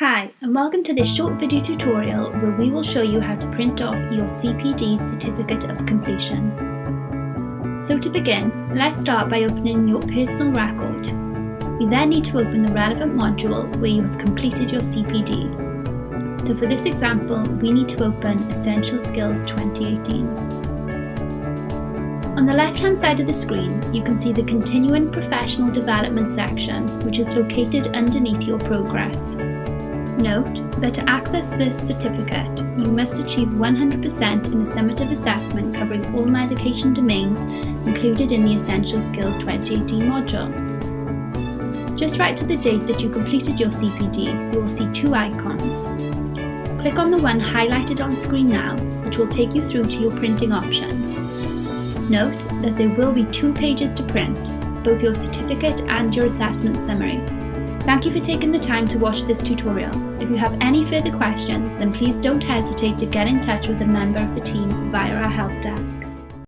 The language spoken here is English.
Hi, and welcome to this short video tutorial where we will show you how to print off your CPD Certificate of Completion. So to begin, let's start by opening your personal record. We then need to open the relevant module where you have completed your CPD. So for this example, we need to open Essential Skills 2018. On the left-hand side of the screen, you can see the Continuing Professional Development section, which is located underneath your progress. Note that to access this certificate, you must achieve 100% in a summative assessment covering all medication domains included in the Essential Skills 2018 module. Just write to the date that you completed your CPD, you will see two icons. Click on the one highlighted on screen now, which will take you through to your printing option. Note that there will be 2 pages to print, both your certificate and your assessment summary. Thank you for taking the time to watch this tutorial. If you have any further questions, then please don't hesitate to get in touch with a member of the team via our help desk.